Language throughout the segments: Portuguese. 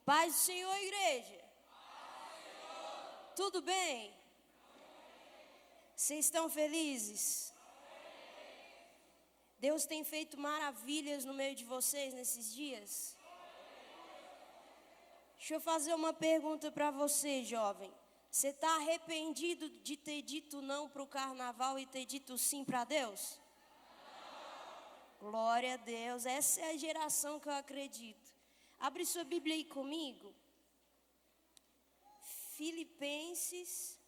Paz do Senhor, igreja. Tudo bem? Vocês estão felizes? Deus tem feito maravilhas no meio de vocês nesses dias? Deixa eu fazer uma pergunta para você, jovem. Você está arrependido de ter dito não para o carnaval e ter dito sim para Deus? Glória a Deus, essa é a geração que eu acredito. Abre sua Bíblia aí comigo. Filipenses.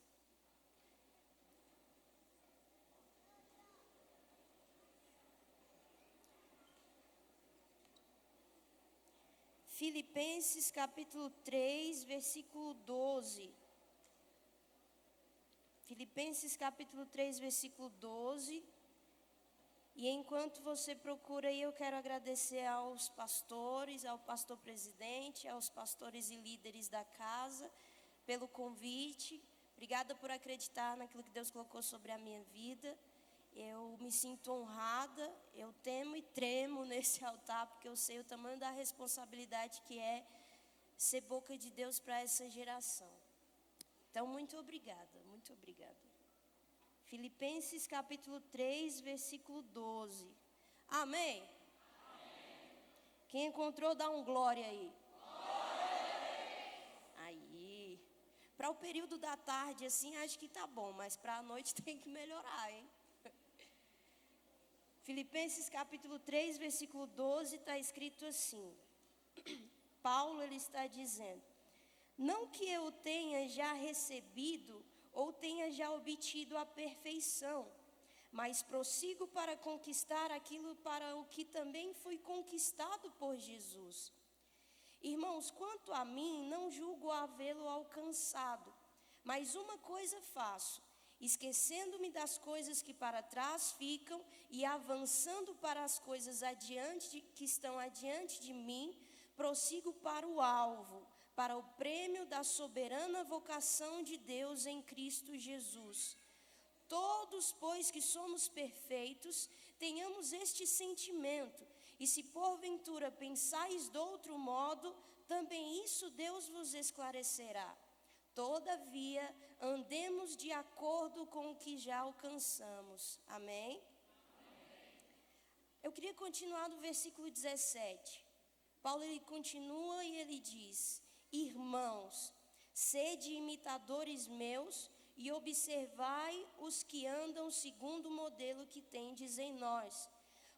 Filipenses capítulo 3, versículo 12. Filipenses capítulo 3, versículo 12. E enquanto você procura aí, eu quero agradecer aos pastores, ao pastor presidente, aos pastores e líderes da casa, pelo convite. Obrigada por acreditar naquilo que Deus colocou sobre a minha vida. Eu me sinto honrada, eu temo e tremo nesse altar, porque eu sei o tamanho da responsabilidade que é ser boca de Deus para essa geração. Então, muito obrigada, muito obrigada. Filipenses capítulo 3, versículo 12. Amém? Amém. Quem encontrou, dá um glória aí. Glória. Aí. Para o período da tarde, assim, acho que tá bom, mas para a noite tem que melhorar, hein? Filipenses capítulo 3, versículo 12, está escrito assim. Paulo, ele está dizendo: não que eu tenha já recebido ou tenha já obtido a perfeição, mas prossigo para conquistar aquilo para o que também fui conquistado por Jesus. Irmãos, quanto a mim, não julgo havê-lo alcançado, mas uma coisa faço, esquecendo-me das coisas que para trás ficam e avançando para as coisas que estão adiante de mim, prossigo para o alvo, para o prêmio da soberana vocação de Deus em Cristo Jesus. Todos, pois, que somos perfeitos, tenhamos este sentimento, e se porventura pensais de outro modo, também isso Deus vos esclarecerá. Todavia, andemos de acordo com o que já alcançamos. Amém? Eu queria continuar no versículo 17. Paulo, ele continua e ele diz: irmãos, sede imitadores meus e observai os que andam segundo o modelo que tendes em nós.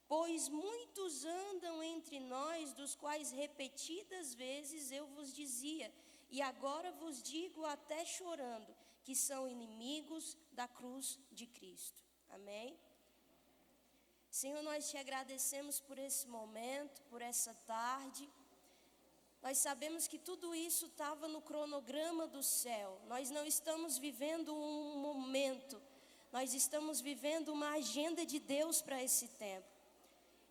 Pois muitos andam entre nós, dos quais repetidas vezes eu vos dizia, e agora vos digo até chorando, que são inimigos da cruz de Cristo. Amém? Senhor, nós te agradecemos por esse momento, por essa tarde. Nós sabemos que tudo isso estava no cronograma do céu. Nós não estamos vivendo um momento, nós estamos vivendo uma agenda de Deus para esse tempo.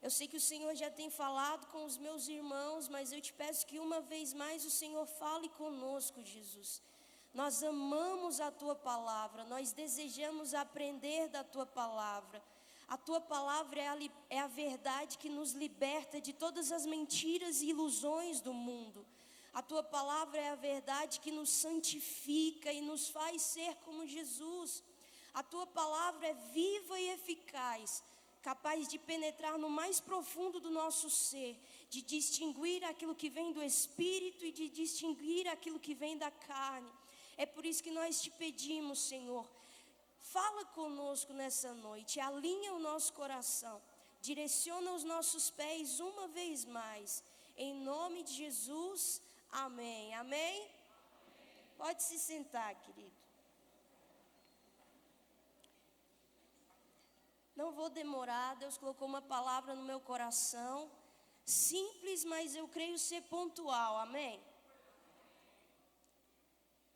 Eu sei que o Senhor já tem falado com os meus irmãos, mas eu te peço que uma vez mais o Senhor fale conosco, Jesus. Nós amamos a Tua palavra, nós desejamos aprender da Tua palavra. A Tua palavra é a verdade que nos liberta de todas as mentiras e ilusões do mundo. A Tua palavra é a verdade que nos santifica e nos faz ser como Jesus. A Tua palavra é viva e eficaz, capaz de penetrar no mais profundo do nosso ser, de distinguir aquilo que vem do Espírito e de distinguir aquilo que vem da carne. É por isso que nós te pedimos, Senhor, fala conosco nessa noite, alinha o nosso coração, direciona os nossos pés uma vez mais. Em nome de Jesus, amém. Amém? Pode se sentar, querido. Não vou demorar, Deus colocou uma palavra no meu coração, simples, mas eu creio ser pontual, amém?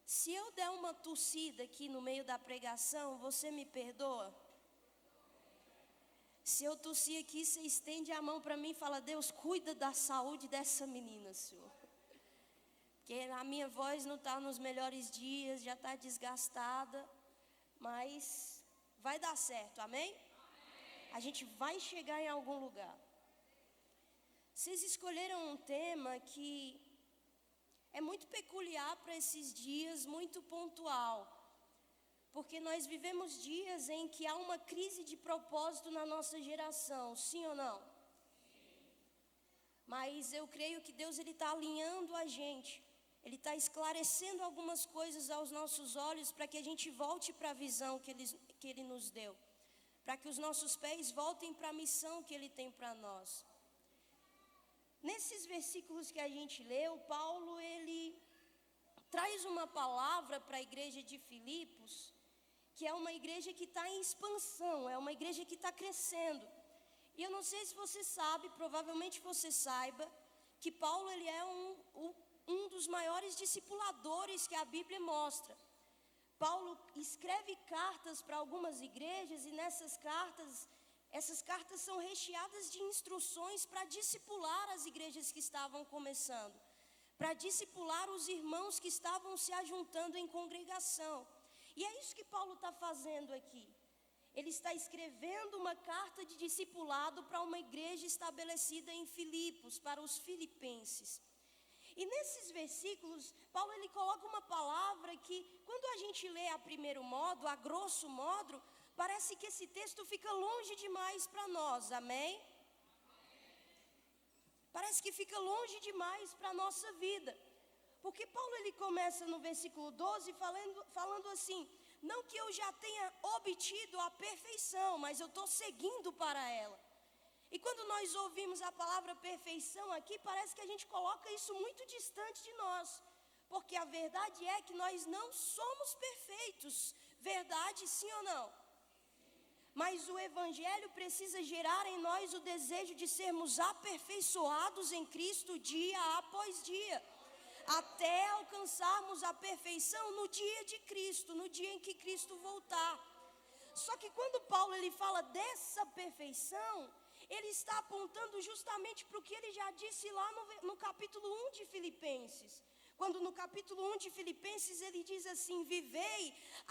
Se eu der uma tossida aqui no meio da pregação, você me perdoa? Se eu tossir aqui, você estende a mão para mim e fala: Deus, cuida da saúde dessa menina, Senhor. Porque a minha voz não está nos melhores dias, já está desgastada, mas vai dar certo, amém? A gente vai chegar em algum lugar. Vocês escolheram um tema que muito peculiar para esses dias, muito pontual. Porque nós vivemos dias em que há uma crise de propósito na nossa geração, sim ou não? Mas eu creio que Deus está alinhando a gente. Ele está esclarecendo algumas coisas aos nossos olhos para que a gente volte para a visão que Ele nos deu. Para que os nossos pés voltem para a missão que Ele tem para nós. Nesses versículos que a gente leu, Paulo, ele traz uma palavra para a igreja de Filipos, que é uma igreja que está em expansão, é uma igreja que está crescendo. E eu não sei se você sabe, provavelmente você saiba, que Paulo ele é um dos maiores discipuladores que a Bíblia mostra. Paulo escreve cartas para algumas igrejas e essas cartas são recheadas de instruções para discipular as igrejas que estavam começando, para discipular os irmãos que estavam se ajuntando em congregação. E é isso que Paulo está fazendo aqui. Ele está escrevendo uma carta de discipulado para uma igreja estabelecida em Filipos, para os filipenses. E nesses versículos, Paulo ele coloca uma palavra que, quando a gente lê a primeiro modo, a grosso modo, parece que esse texto fica longe demais para nós, amém? Parece que fica longe demais para a nossa vida. Porque Paulo ele começa no versículo 12 falando assim: não que eu já tenha obtido a perfeição, mas eu estou seguindo para ela. E quando nós ouvimos a palavra perfeição aqui, parece que a gente coloca isso muito distante de nós. Porque a verdade é que nós não somos perfeitos. Verdade, sim ou não? Mas o Evangelho precisa gerar em nós o desejo de sermos aperfeiçoados em Cristo dia após dia, até alcançarmos a perfeição no dia de Cristo, no dia em que Cristo voltar. Só que quando Paulo ele fala dessa perfeição, ele está apontando justamente para o que ele já disse lá no capítulo 1 de Filipenses. Quando no capítulo 1 de Filipenses ele diz assim: vivei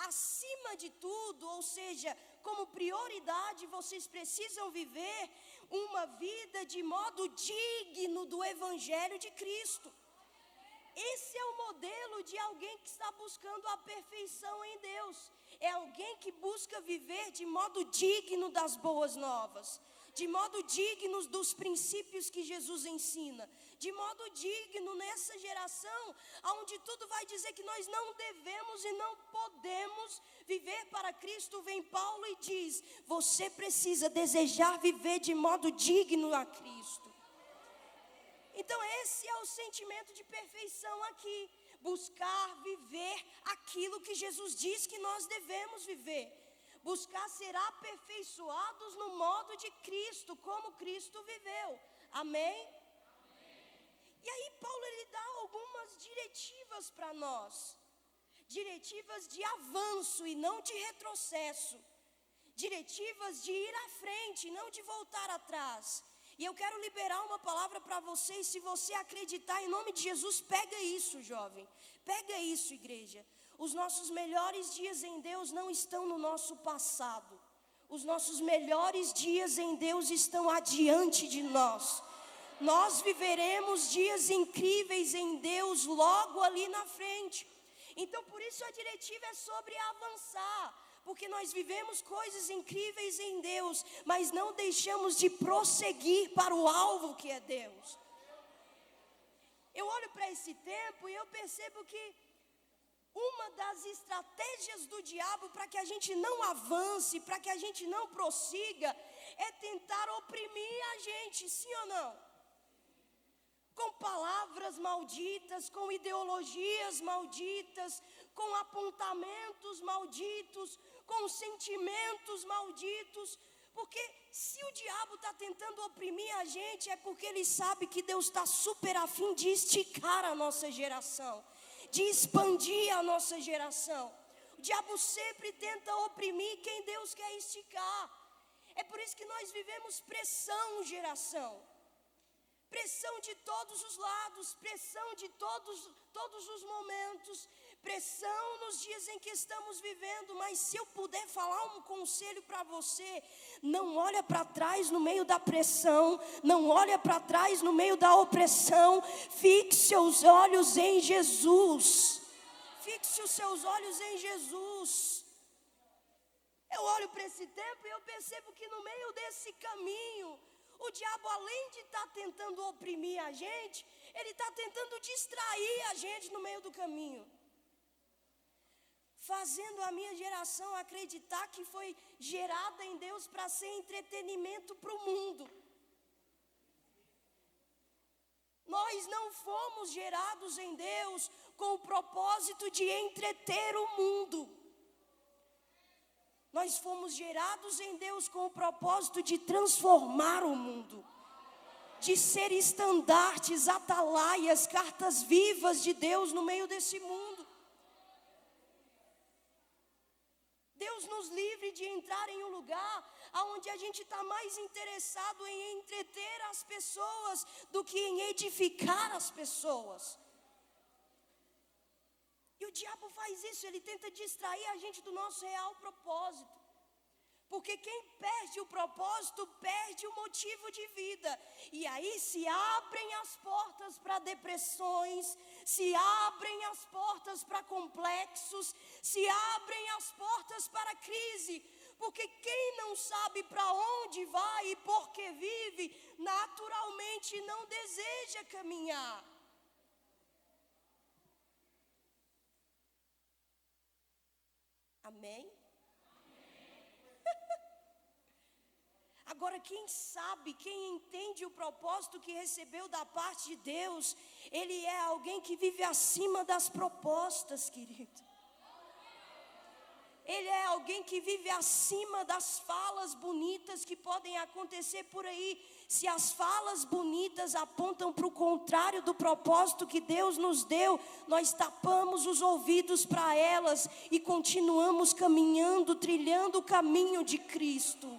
acima de tudo, ou seja, como prioridade vocês precisam viver uma vida de modo digno do Evangelho de Cristo. Esse é o modelo de alguém que está buscando a perfeição em Deus. É alguém que busca viver de modo digno das boas novas, de modo digno dos princípios que Jesus ensina, de modo digno nessa geração, onde tudo vai dizer que nós não devemos e não podemos viver para Cristo. Vem Paulo e diz: você precisa desejar viver de modo digno a Cristo. Então esse é o sentimento de perfeição aqui, buscar viver aquilo que Jesus diz que nós devemos viver. Buscar ser aperfeiçoados no modo de Cristo, como Cristo viveu. Amém? E aí Paulo ele dá algumas diretivas para nós. Diretivas de avanço e não de retrocesso. Diretivas de ir à frente e não de voltar atrás. E eu quero liberar uma palavra para vocês. Se você acreditar em nome de Jesus, pega isso, jovem. Pega isso, igreja. Os nossos melhores dias em Deus não estão no nosso passado. Os nossos melhores dias em Deus estão adiante de nós. Nós viveremos dias incríveis em Deus logo ali na frente. Então por isso a diretiva é sobre avançar. Porque nós vivemos coisas incríveis em Deus, mas não deixamos de prosseguir para o alvo que é Deus. Eu olho para esse tempo e eu percebo que uma das estratégias do diabo para que a gente não avance, para que a gente não prossiga, é tentar oprimir a gente, sim ou não? Com palavras malditas, com ideologias malditas, com apontamentos malditos, com sentimentos malditos. Porque se o diabo está tentando oprimir a gente, é porque ele sabe que Deus está super afim de esticar a nossa geração, de expandir a nossa geração. O diabo sempre tenta oprimir quem Deus quer esticar. É por isso que nós vivemos pressão, geração. Pressão de todos os lados, pressão de todos os momentos, pressão nos dias em que estamos vivendo, mas se eu puder falar um conselho para você, não olha para trás no meio da pressão, não olha para trás no meio da opressão, fixe seus olhos em Jesus, fixe os seus olhos em Jesus. Eu olho para esse tempo e eu percebo que no meio desse caminho, o diabo, além de estar tentando oprimir a gente, ele está tentando distrair a gente no meio do caminho, fazendo a minha geração acreditar que foi gerada em Deus para ser entretenimento para o mundo. Nós não fomos gerados em Deus com o propósito de entreter o mundo. Nós fomos gerados em Deus com o propósito de transformar o mundo, de ser estandartes, atalaias, cartas vivas de Deus no meio desse mundo. Deus nos livre de entrar em um lugar onde a gente está mais interessado em entreter as pessoas do que em edificar as pessoas. E o diabo faz isso, ele tenta distrair a gente do nosso real propósito. Porque quem perde o propósito, perde o motivo de vida. E aí se abrem as portas para depressões, se abrem as portas para complexos, se abrem as portas para crise. Porque quem não sabe para onde vai e por que vive, naturalmente não deseja caminhar. Amém? Agora, quem sabe, quem entende o propósito que recebeu da parte de Deus, ele é alguém que vive acima das propostas, querido. Ele é alguém que vive acima das falas bonitas que podem acontecer por aí. Se as falas bonitas apontam para o contrário do propósito que Deus nos deu, nós tapamos os ouvidos para elas e continuamos caminhando, trilhando o caminho de Cristo.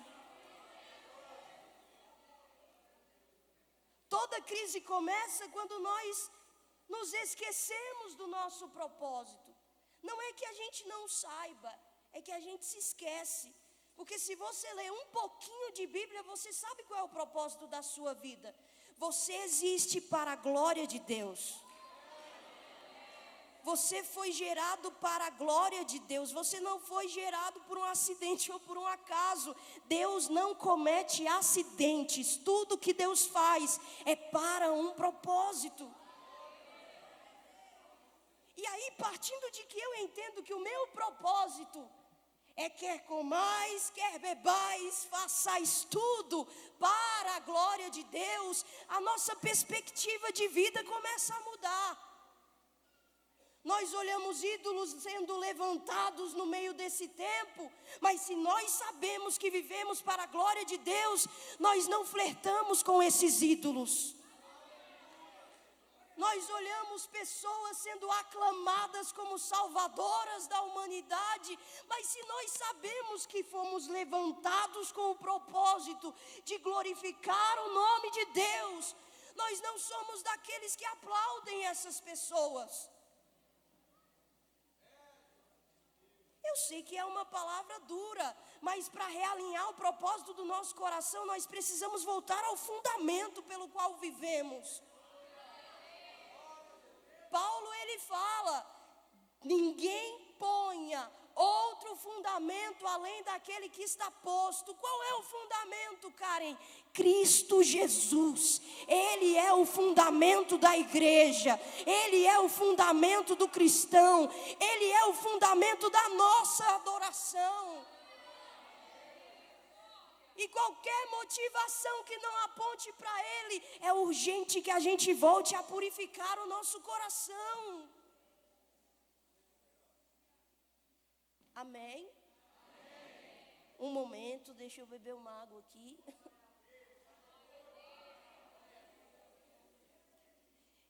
Toda crise começa quando nós nos esquecemos do nosso propósito. Não é que a gente não saiba, é que a gente se esquece. Porque se você ler um pouquinho de Bíblia, você sabe qual é o propósito da sua vida. Você existe para a glória de Deus. Você foi gerado para a glória de Deus. Você não foi gerado por um acidente ou por um acaso. Deus não comete acidentes. Tudo que Deus faz é para um propósito. E aí, partindo de que eu entendo que o meu propósito é quer comais, quer bebais, façais tudo para a glória de Deus, a nossa perspectiva de vida começa a mudar. Nós olhamos ídolos sendo levantados no meio desse tempo, mas se nós sabemos que vivemos para a glória de Deus, nós não flertamos com esses ídolos. Nós olhamos pessoas sendo aclamadas como salvadoras da humanidade, mas se nós sabemos que fomos levantados com o propósito de glorificar o nome de Deus, nós não somos daqueles que aplaudem essas pessoas. Eu sei que é uma palavra dura, mas para realinhar o propósito do nosso coração, nós precisamos voltar ao fundamento pelo qual vivemos. Paulo, ele fala, ninguém ponha outro fundamento além daquele que está posto. Qual é o fundamento, Karen? Cristo Jesus. Ele é o fundamento da igreja. Ele é o fundamento do cristão. Ele é o fundamento da nossa adoração. E qualquer motivação que não aponte para Ele, é urgente que a gente volte a purificar o nosso coração. Amém? Um momento, deixa eu beber uma água aqui.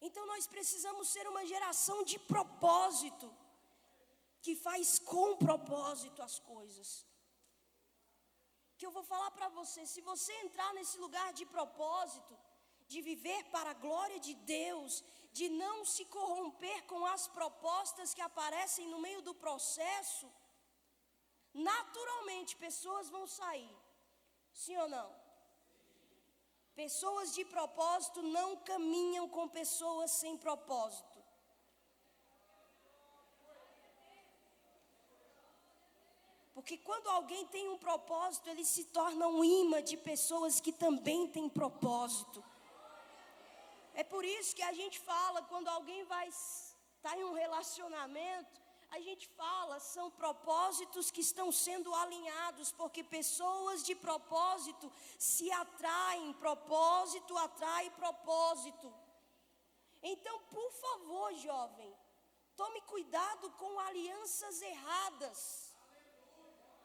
Então nós precisamos ser uma geração de propósito, que faz com propósito as coisas. Que eu vou falar para você, se você entrar nesse lugar de propósito, de viver para a glória de Deus, de não se corromper com as propostas que aparecem no meio do processo, naturalmente pessoas vão sair. Sim ou não? Pessoas de propósito não caminham com pessoas sem propósito. Porque quando alguém tem um propósito, ele se torna um imã de pessoas que também têm propósito. É por isso que a gente fala, quando alguém vai estar em um relacionamento, a gente fala, são propósitos que estão sendo alinhados, porque pessoas de propósito se atraem, propósito atrai propósito. Então, por favor, jovem, tome cuidado com alianças erradas.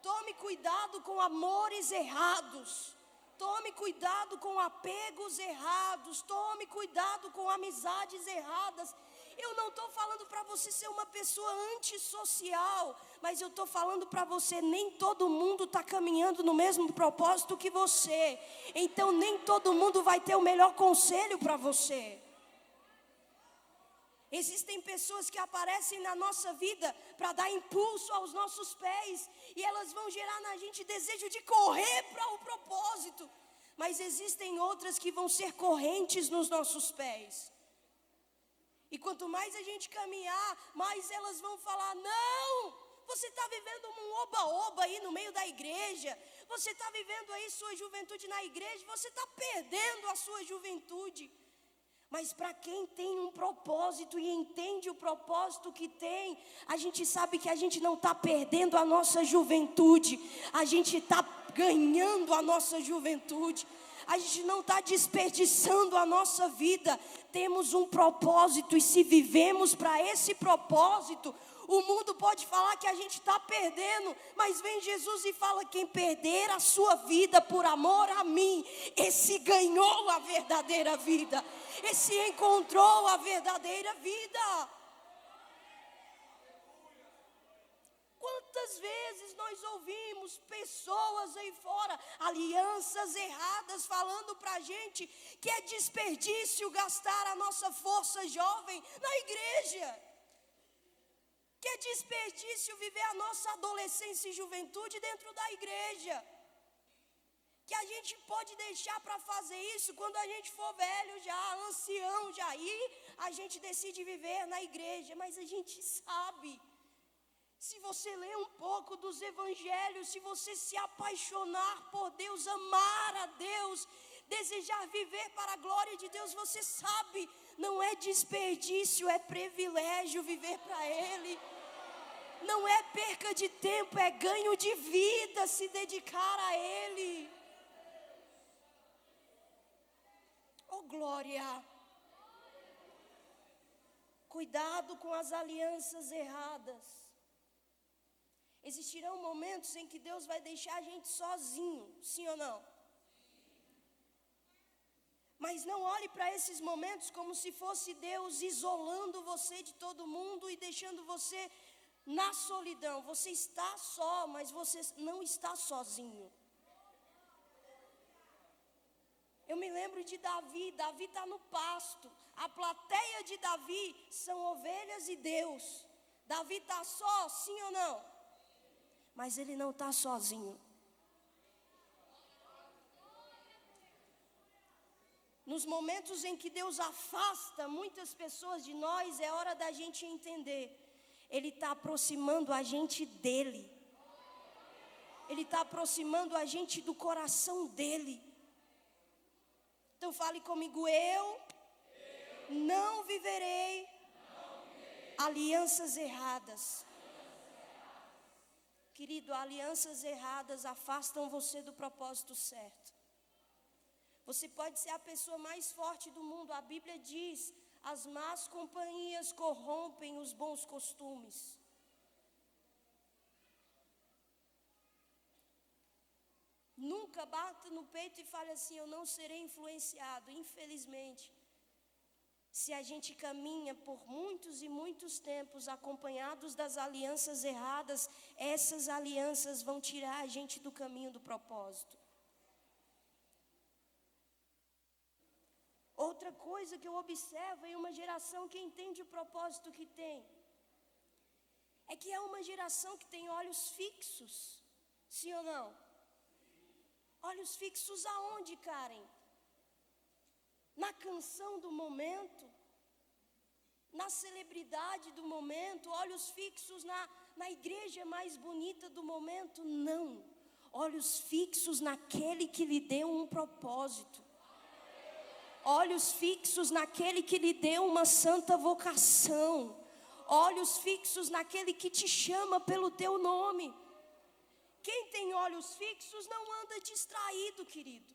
Tome cuidado com amores errados. Tome cuidado com apegos errados. Tome cuidado com amizades erradas. Eu não estou falando para você ser uma pessoa antissocial, mas eu estou falando para você, nem todo mundo está caminhando no mesmo propósito que você. Então nem todo mundo vai ter o melhor conselho para você. Existem pessoas que aparecem na nossa vida para dar impulso aos nossos pés, e elas vão gerar na gente desejo de correr para o propósito. Mas existem outras que vão ser correntes nos nossos pés. E quanto mais a gente caminhar, mais elas vão falar: não, você está vivendo um oba-oba aí no meio da igreja. Você está vivendo aí sua juventude na igreja, você está perdendo a sua juventude. Mas para quem tem um propósito e entende o propósito que tem, a gente sabe que a gente não está perdendo a nossa juventude, a gente está ganhando a nossa juventude. A gente não está desperdiçando a nossa vida. Temos um propósito, e se vivemos para esse propósito, o mundo pode falar que a gente está perdendo, mas vem Jesus e fala: quem perder a sua vida por amor a mim, esse ganhou a verdadeira vida, esse encontrou a verdadeira vida. Quantas vezes nós ouvimos pessoas aí fora, alianças erradas, falando para a gente que é desperdício gastar a nossa força jovem na igreja, que é desperdício viver a nossa adolescência e juventude dentro da igreja, que a gente pode deixar para fazer isso quando a gente for velho já, ancião já, e a gente decide viver na igreja. Mas a gente sabe, se você ler um pouco dos evangelhos, se você se apaixonar por Deus, amar a Deus, desejar viver para a glória de Deus, você sabe, não é desperdício, é privilégio viver para Ele. Não é perca de tempo, é ganho de vida se dedicar a Ele. Oh, glória! Cuidado com as alianças erradas. Existirão momentos em que Deus vai deixar a gente sozinho, sim ou não? Mas não olhe para esses momentos como se fosse Deus isolando você de todo mundo e deixando você na solidão. Você está só, mas você não está sozinho. Eu me lembro de Davi. Davi está no pasto. A plateia de Davi são ovelhas e Deus. Davi está só, sim ou não? Mas ele não está sozinho. Nos momentos em que Deus afasta muitas pessoas de nós, é hora da gente entender: Ele está aproximando a gente dEle. Ele está aproximando a gente do coração dEle. Então fale comigo: eu não viverei alianças erradas. Querido, alianças erradas afastam você do propósito certo. Você pode ser a pessoa mais forte do mundo. A Bíblia diz: as más companhias corrompem os bons costumes. Nunca bata no peito e fale assim: eu não serei influenciado. Infelizmente, se a gente caminha por muitos e muitos tempos acompanhados das alianças erradas, essas alianças vão tirar a gente do caminho do propósito. Outra coisa que eu observo em uma geração que entende o propósito que tem, é que é uma geração que tem olhos fixos. Sim ou não? Olhos fixos aonde, Karen? Na canção do momento, na celebridade do momento, olhos fixos na igreja mais bonita do momento? Não. Olhos fixos naquele que lhe deu um propósito. Olhos fixos naquele que lhe deu uma santa vocação. Olhos fixos naquele que te chama pelo teu nome. Quem tem olhos fixos não anda distraído, querido.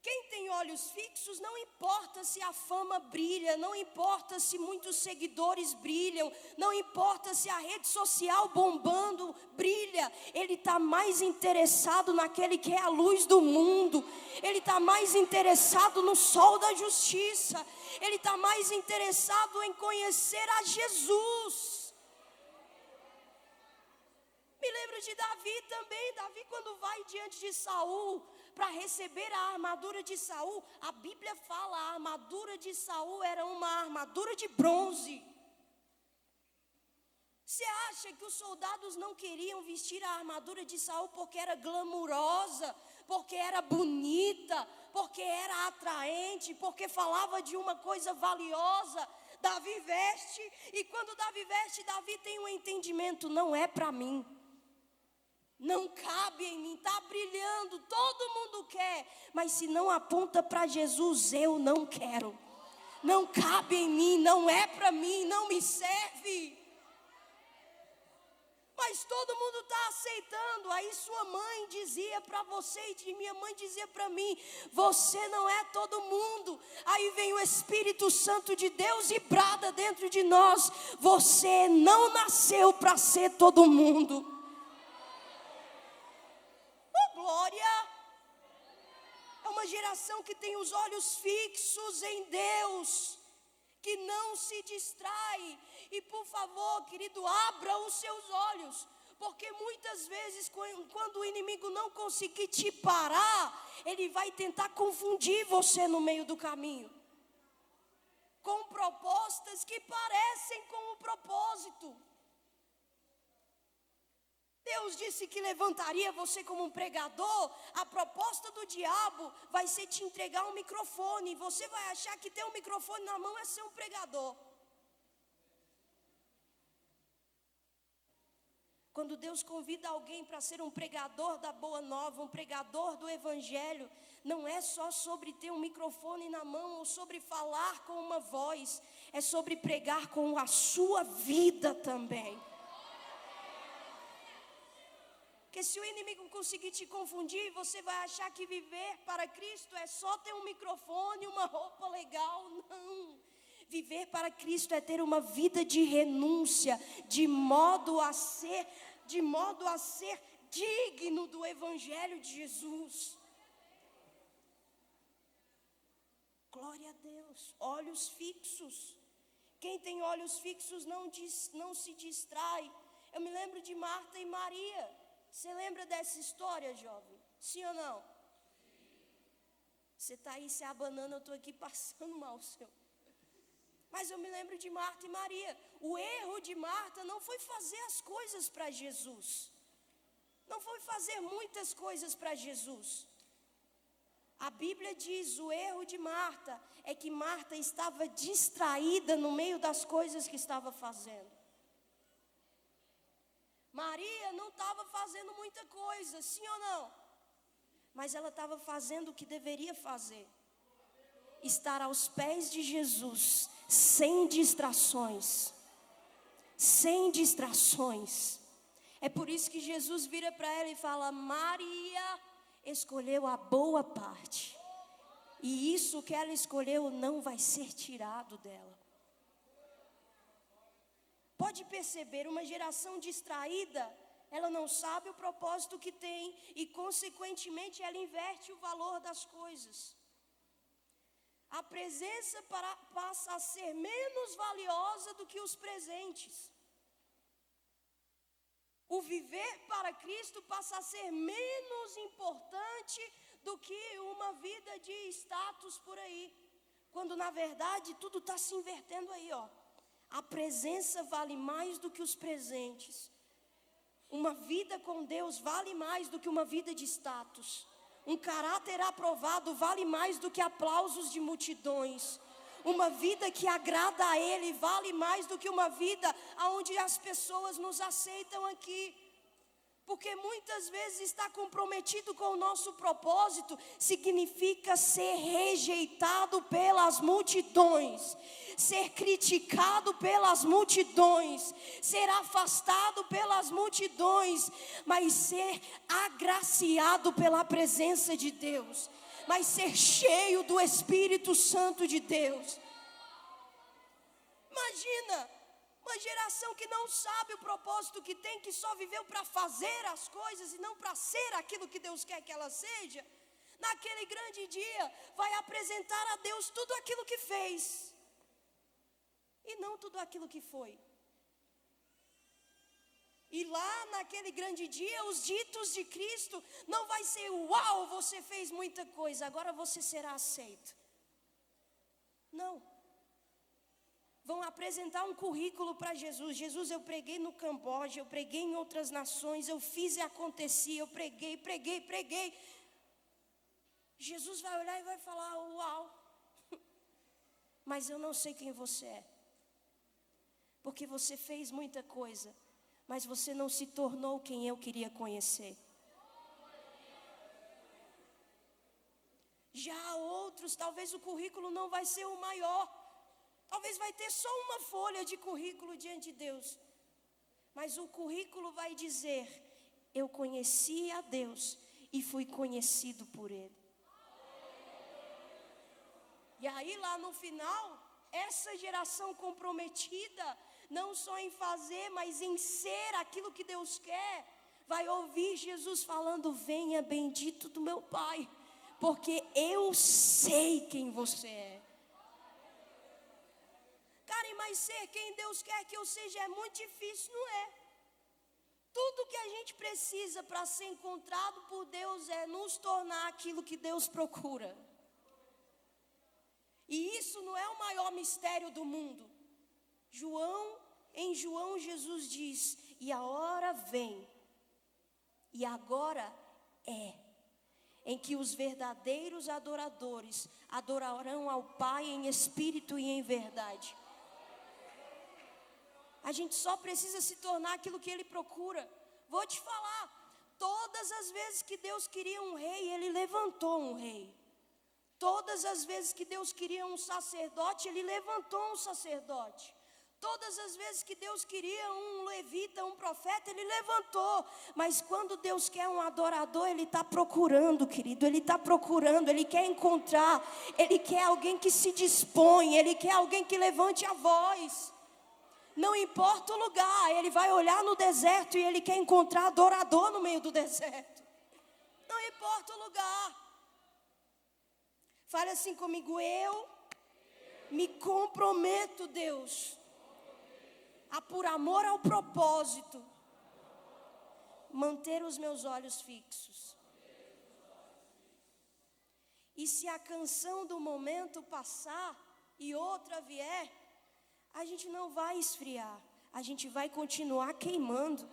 Quem tem olhos fixos, não importa se a fama brilha, não importa se muitos seguidores brilham, não importa se a rede social bombando brilha, ele está mais interessado naquele que é a luz do mundo, ele está mais interessado no sol da justiça, ele está mais interessado em conhecer a Jesus. Me lembro de Davi também. Davi, quando vai diante de Saul para receber a armadura de Saul, a Bíblia fala, a armadura de Saul era uma armadura de bronze. Você acha que os soldados não queriam vestir a armadura de Saul porque era glamurosa, porque era bonita, porque era atraente, porque falava de uma coisa valiosa? Davi veste, e quando Davi veste, Davi tem um entendimento: não é para mim. Não cabe em mim, está brilhando, todo mundo quer, mas se não aponta para Jesus, eu não quero. Não cabe em mim, não é para mim, não me serve. Mas todo mundo está aceitando. Aí sua mãe dizia para você e minha mãe dizia para mim: você não é todo mundo. Aí vem o Espírito Santo de Deus e brada dentro de nós: você não nasceu para ser todo mundo. Glória! É uma geração que tem os olhos fixos em Deus, que não se distrai. E por favor, querido, abra os seus olhos, porque muitas vezes quando o inimigo não conseguir te parar, ele vai tentar confundir você no meio do caminho, com propostas que parecem com o propósito. Deus disse que levantaria você como um pregador. A proposta do diabo vai ser te entregar um microfone. Você vai achar que ter um microfone na mão é ser um pregador. Quando Deus convida alguém para ser um pregador da boa nova, um pregador do evangelho, não é só sobre ter um microfone na mão ou sobre falar com uma voz. É sobre pregar com a sua vida também. Porque se o inimigo conseguir te confundir, você vai achar que viver para Cristo é só ter um microfone, uma roupa legal. Não. Viver para Cristo é ter uma vida de renúncia, de modo a ser digno do Evangelho de Jesus. Glória a Deus. Olhos fixos. Quem tem olhos fixos não se distrai. Eu me lembro de Marta e Maria. Você lembra dessa história, jovem? Sim ou não? Você está aí se abanando, eu estou aqui passando mal, seu. Mas eu me lembro de Marta e Maria. O erro de Marta não foi fazer as coisas para Jesus. Não foi fazer muitas coisas para Jesus. A Bíblia diz, o erro de Marta é que Marta estava distraída no meio das coisas que estava fazendo. Maria não estava fazendo muita coisa, sim ou não? Mas ela estava fazendo o que deveria fazer. Estar aos pés de Jesus, sem distrações. Sem distrações. É por isso que Jesus vira para ela e fala: Maria escolheu a boa parte. E isso que ela escolheu não vai ser tirado dela. Pode perceber, uma geração distraída, ela não sabe o propósito que tem e, consequentemente, ela inverte o valor das coisas. A presença passa a ser menos valiosa do que os presentes. O viver para Cristo passa a ser menos importante do que uma vida de status por aí. Quando na verdade tudo está se invertendo aí, ó. A presença vale mais do que os presentes. Uma vida com Deus vale mais do que uma vida de status. Um caráter aprovado vale mais do que aplausos de multidões. Uma vida que agrada a Ele vale mais do que uma vida onde as pessoas nos aceitam aqui. Porque muitas vezes estar comprometido com o nosso propósito significa ser rejeitado pelas multidões, ser criticado pelas multidões, ser afastado pelas multidões, mas ser agraciado pela presença de Deus, mas ser cheio do Espírito Santo de Deus. Imagina uma geração que não sabe o propósito que tem, que só viveu para fazer as coisas e não para ser aquilo que Deus quer que ela seja. Naquele grande dia vai apresentar a Deus tudo aquilo que fez e não tudo aquilo que foi. E lá naquele grande dia os ditos de Cristo não vai ser: uau, você fez muita coisa, agora você será aceito. Não. Vão apresentar um currículo para Jesus. Jesus, eu preguei no Camboja, eu preguei em outras nações, eu fiz e acontecia, eu preguei. Jesus vai olhar e vai falar: uau, mas eu não sei quem você é. Porque você fez muita coisa, mas você não se tornou quem eu queria conhecer. Já outros, talvez o currículo não vai ser o maior. Talvez vai ter só uma folha de currículo diante de Deus. Mas o currículo vai dizer: eu conheci a Deus e fui conhecido por Ele. E aí lá no final, essa geração comprometida, não só em fazer, mas em ser aquilo que Deus quer, vai ouvir Jesus falando: venha bendito do meu Pai, porque eu sei quem você é. Cara, mas ser quem Deus quer que eu seja é muito difícil, não é? Tudo que a gente precisa para ser encontrado por Deus é nos tornar aquilo que Deus procura. E isso não é o maior mistério do mundo. Em João Jesus diz: e a hora vem, e agora é, em que os verdadeiros adoradores adorarão ao Pai em espírito e em verdade. A gente só precisa se tornar aquilo que Ele procura. Vou te falar, todas as vezes que Deus queria um rei, Ele levantou um rei. Todas as vezes que Deus queria um sacerdote, Ele levantou um sacerdote. Todas as vezes que Deus queria um levita, um profeta, Ele levantou. Mas quando Deus quer um adorador, Ele está procurando, querido. Ele está procurando, Ele quer encontrar. Ele quer alguém que se dispõe, Ele quer alguém que levante a voz. Não importa o lugar, Ele vai olhar no deserto e Ele quer encontrar adorador no meio do deserto. Não importa o lugar. Fale assim comigo: eu me comprometo, Deus, a por amor ao propósito, manter os meus olhos fixos. E se a canção do momento passar e outra vier, a gente não vai esfriar, a gente vai continuar queimando.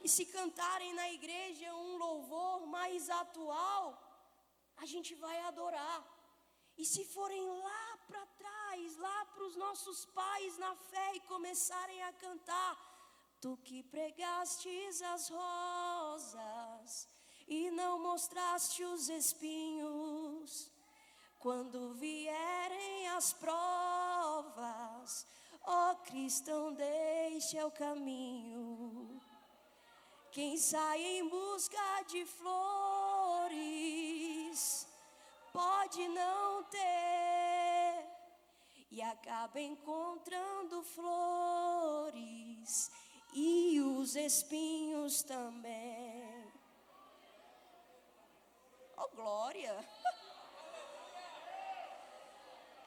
E se cantarem na igreja um louvor mais atual, a gente vai adorar. E se forem lá para trás, lá para os nossos pais na fé e começarem a cantar: tu que pregastes as rosas e não mostraste os espinhos, quando vierem as provas, ó cristão, deixa o caminho. Quem sai em busca de flores pode não ter e acaba encontrando flores e os espinhos também. Oh, glória!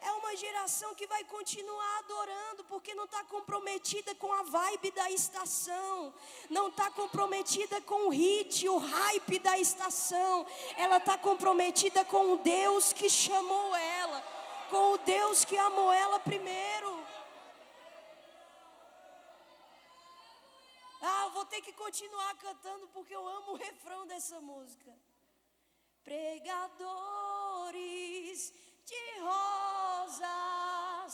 É uma geração que vai continuar adorando, porque não está comprometida com a vibe da estação, não está comprometida com o hit, o hype da estação. Ela está comprometida com o Deus que chamou ela, com o Deus que amou ela primeiro. Eu vou ter que continuar cantando, porque eu amo o refrão dessa música. Pregadores de rosas,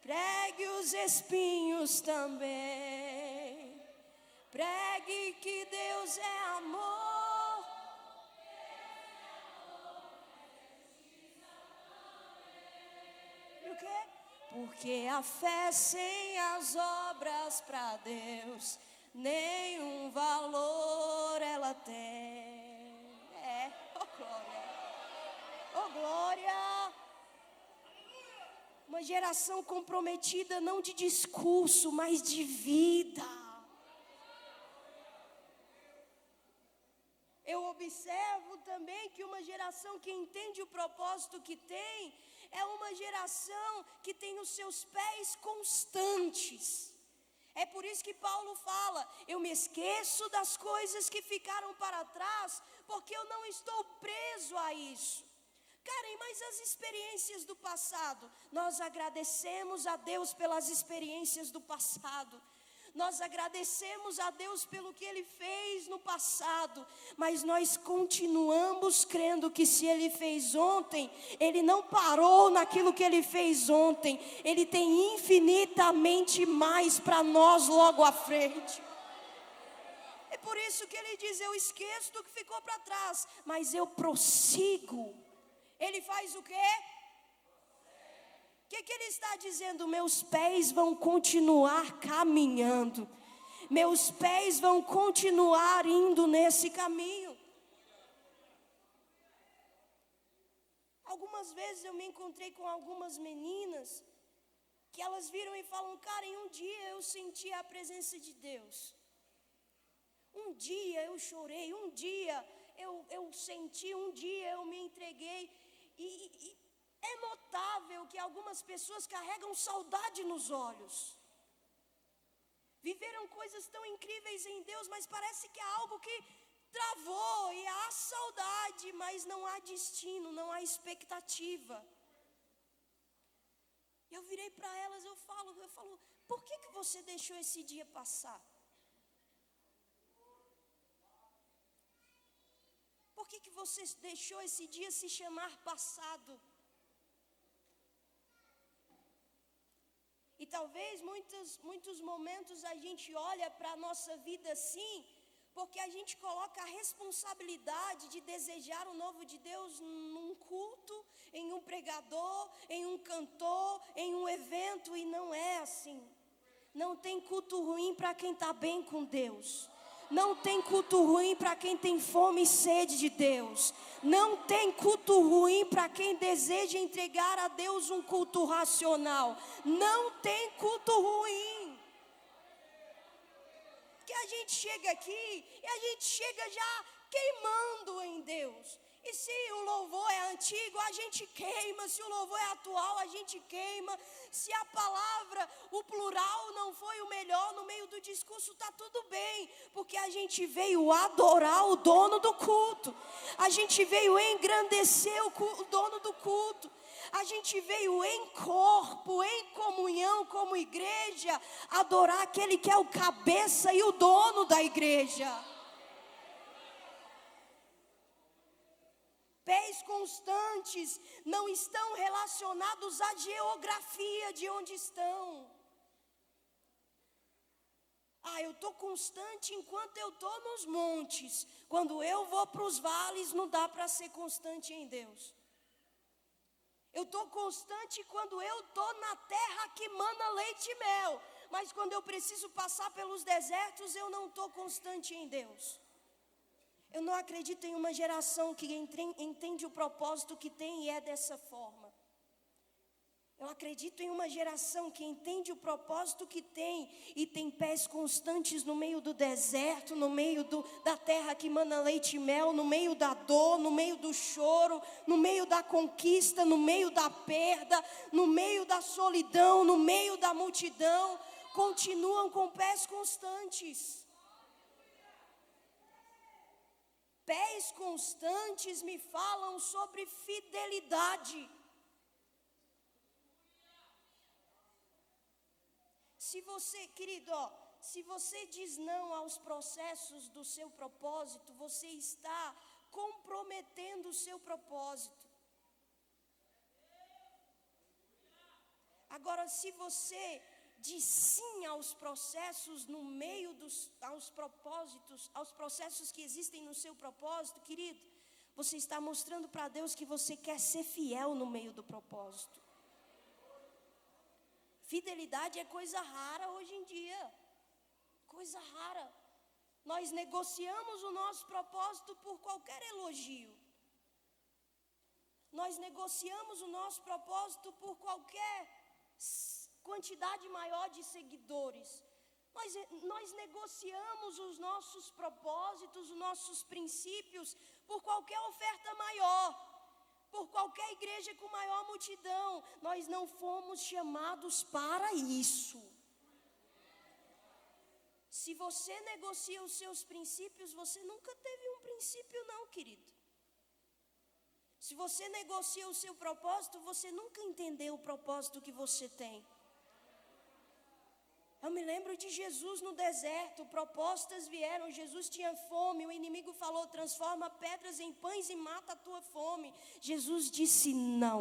pregue os espinhos também. Pregue que Deus é amor. E o quê? Porque a fé sem as obras para Deus nenhum valor ela tem. Oh glória, oh glória. Uma geração comprometida não de discurso, mas de vida. Eu observo também que uma geração que entende o propósito que tem, é uma geração que tem os seus pés constantes. É por isso que Paulo fala, eu me esqueço das coisas que ficaram para trás, porque eu não estou preso a isso. Karen, mas as experiências do passado, nós agradecemos a Deus pelas experiências do passado. Nós agradecemos a Deus pelo que Ele fez no passado, mas nós continuamos crendo que se Ele fez ontem, Ele não parou naquilo que Ele fez ontem. Ele tem infinitamente mais para nós logo à frente. É por isso que Ele diz, eu esqueço do que ficou para trás, mas eu prossigo. Ele faz o quê? O que Ele está dizendo? Meus pés vão continuar caminhando. Meus pés vão continuar indo nesse caminho. Algumas vezes eu me encontrei com algumas meninas que elas viram e falam, Karen, um dia eu senti a presença de Deus. Um dia eu chorei, um dia eu senti, um dia eu me entreguei. E é notável que algumas pessoas carregam saudade nos olhos. Viveram coisas tão incríveis em Deus, mas parece que há algo que travou. E há saudade, mas não há destino, não há expectativa. E eu virei para elas, eu falo, por que você deixou esse dia passar? Por que você deixou esse dia se chamar passado? E talvez muitos momentos a gente olha para a nossa vida assim, porque a gente coloca a responsabilidade de desejar o novo de Deus num culto, em um pregador, em um cantor, em um evento, e não é assim. Não tem culto ruim para quem está bem com Deus. Não tem culto ruim para quem tem fome e sede de Deus. Não tem culto ruim para quem deseja entregar a Deus um culto racional. Não tem culto ruim. Que a gente chega aqui e a gente chega já queimando em Deus. E se o louvor é antigo, a gente queima. Se o louvor é atual, a gente queima. Se a palavra, o plural não foi o melhor no meio do discurso, está tudo bem. Porque a gente veio adorar o dono do culto. A gente veio engrandecer o dono do culto. A gente veio em corpo, em comunhão como igreja, adorar aquele que é o cabeça e o dono da igreja. Pés constantes não estão relacionados à geografia de onde estão. Eu estou constante enquanto eu estou nos montes. Quando eu vou para os vales, não dá para ser constante em Deus. Eu estou constante quando eu estou na terra que mana leite e mel. Mas quando eu preciso passar pelos desertos, eu não estou constante em Deus. Eu não acredito em uma geração que entende o propósito que tem e é dessa forma. Eu acredito em uma geração que entende o propósito que tem e tem pés constantes no meio do deserto, no meio da terra que mana leite e mel, no meio da dor, no meio do choro, no meio da conquista, no meio da perda, no meio da solidão, no meio da multidão, continuam com pés constantes. Pés constantes me falam sobre fidelidade. Se você, querido, se você diz não aos processos do seu propósito, você está comprometendo o seu propósito. Agora, se você diz sim aos processos no meio aos propósitos, aos processos que existem no seu propósito, querido, você está mostrando para Deus que você quer ser fiel no meio do propósito. Fidelidade é coisa rara hoje em dia, coisa rara. Nós negociamos o nosso propósito por qualquer elogio. Nós negociamos o nosso propósito por qualquer quantidade maior de seguidores. Nós negociamos os nossos propósitos, os nossos princípios por qualquer oferta maior. Por qualquer igreja com maior multidão. Nós não fomos chamados para isso. Se você negocia os seus princípios, você nunca teve um princípio não, querido. Se você negocia o seu propósito, você nunca entendeu o propósito que você tem. Eu me lembro de Jesus no deserto, propostas vieram, Jesus tinha fome, o inimigo falou, transforma pedras em pães e mata a tua fome. Jesus disse não.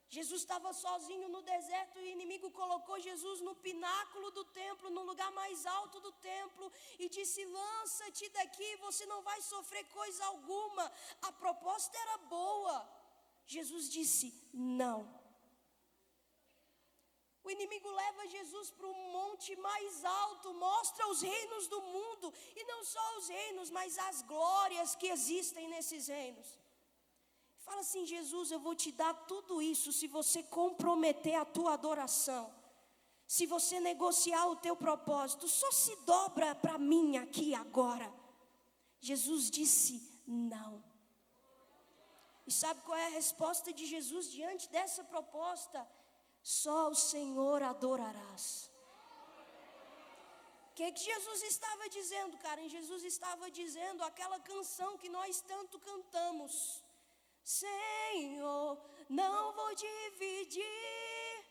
Jesus estava sozinho no deserto e o inimigo colocou Jesus no pináculo do templo, no lugar mais alto do templo e disse, lança-te daqui, você não vai sofrer coisa alguma. A proposta era boa. Jesus disse não. O inimigo leva Jesus para o monte mais alto, mostra os reinos do mundo, e não só os reinos, mas as glórias que existem nesses reinos. Fala assim, Jesus, eu vou te dar tudo isso se você comprometer a tua adoração, se você negociar o teu propósito, só se dobra para mim aqui agora. Jesus disse não. E sabe qual é a resposta de Jesus diante dessa proposta? Só o Senhor adorarás. O que Jesus estava dizendo, Karen? Jesus estava dizendo aquela canção que nós tanto cantamos. Senhor, não vou dividir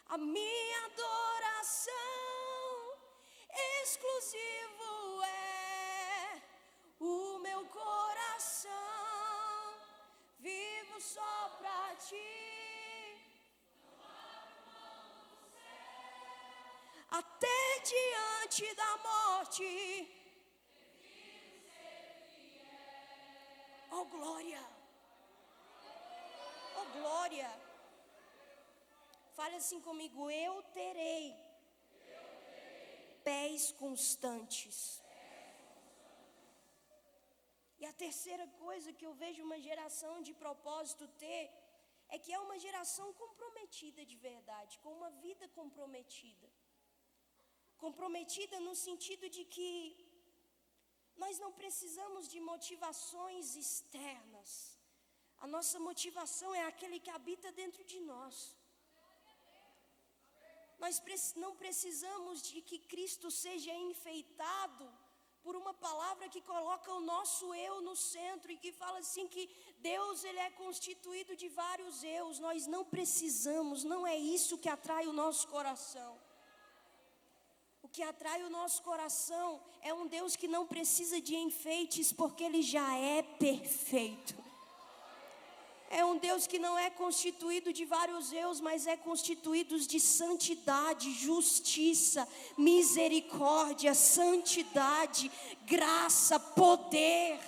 a minha adoração. Exclusivo é o meu coração. Vivo só para ti. Até diante da morte. Oh glória. Oh glória. Fale assim comigo, eu terei pés constantes. E a terceira coisa que eu vejo uma geração de propósito ter é que é uma geração comprometida de verdade, com uma vida comprometida. Comprometida no sentido de que nós não precisamos de motivações externas. A nossa motivação é aquele que habita dentro de nós. Nós não precisamos de que Cristo seja enfeitado por uma palavra que coloca o nosso eu no centro e que fala assim que Deus ele é constituído de vários eus. Nós não precisamos, não é isso que atrai o nosso coração. O que atrai o nosso coração é um Deus que não precisa de enfeites, porque Ele já é perfeito. É um Deus que não é constituído de vários eus, mas é constituído de santidade, justiça, misericórdia, santidade, graça, poder.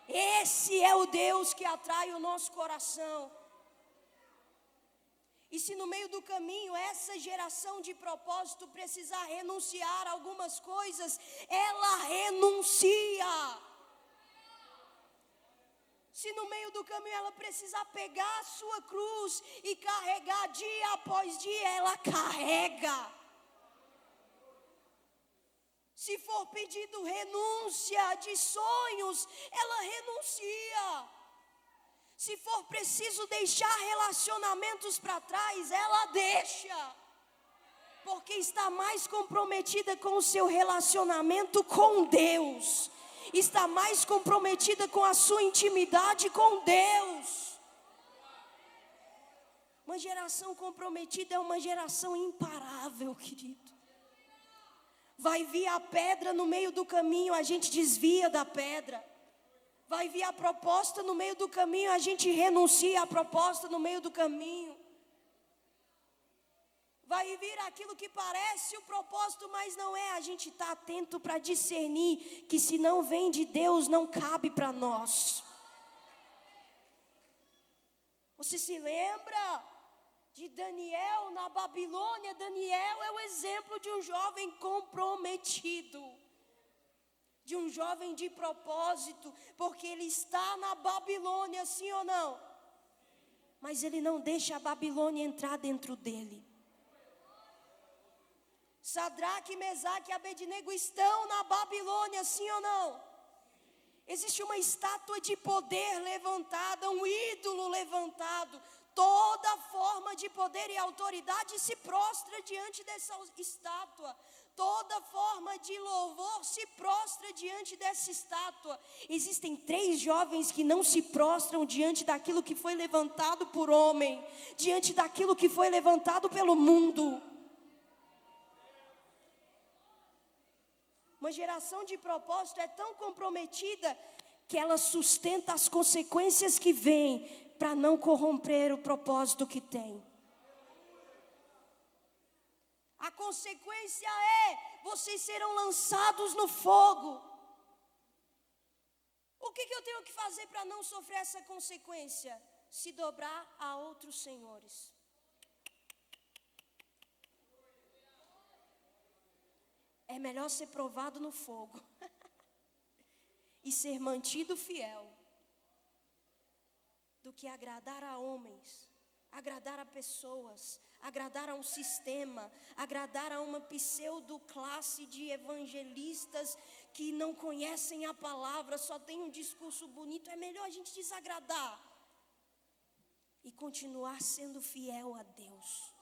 Esse é o Deus que atrai o nosso coração. E se no meio do caminho essa geração de propósito precisar renunciar a algumas coisas, ela renuncia. Se no meio do caminho ela precisar pegar a sua cruz e carregar dia após dia, ela carrega. Se for pedido renúncia de sonhos, ela renuncia. Se for preciso deixar relacionamentos para trás, ela deixa. Porque está mais comprometida com o seu relacionamento com Deus. Está mais comprometida com a sua intimidade com Deus. Uma geração comprometida é uma geração imparável, querido. Vai vir a pedra no meio do caminho, a gente desvia da pedra. Vai vir a proposta no meio do caminho, a gente renuncia à proposta no meio do caminho. Vai vir aquilo que parece o propósito, mas não é. A gente está atento para discernir que se não vem de Deus, não cabe para nós. Você se lembra de Daniel na Babilônia? Daniel é o exemplo de um jovem comprometido. De um jovem de propósito, porque ele está na Babilônia, sim ou não? Mas ele não deixa a Babilônia entrar dentro dele. Sadraque, Mesaque e Abednego estão na Babilônia, sim ou não? Existe uma estátua de poder levantada, um ídolo levantado. Toda forma de poder e autoridade se prostra diante dessa estátua. Toda forma de louvor se prostra diante dessa estátua. Existem 3 jovens que não se prostram diante daquilo que foi levantado por homem, diante daquilo que foi levantado pelo mundo. Uma geração de propósito é tão comprometida que ela sustenta as consequências que vêm para não corromper o propósito que tem. A consequência é: vocês serão lançados no fogo. O que eu tenho que fazer para não sofrer essa consequência? Se dobrar a outros senhores. É melhor ser provado no fogo e ser mantido fiel do que agradar a homens, agradar a pessoas, agradar a um sistema, agradar a uma pseudo-classe de evangelistas que não conhecem a palavra, só tem um discurso bonito. É melhor a gente desagradar e continuar sendo fiel a Deus.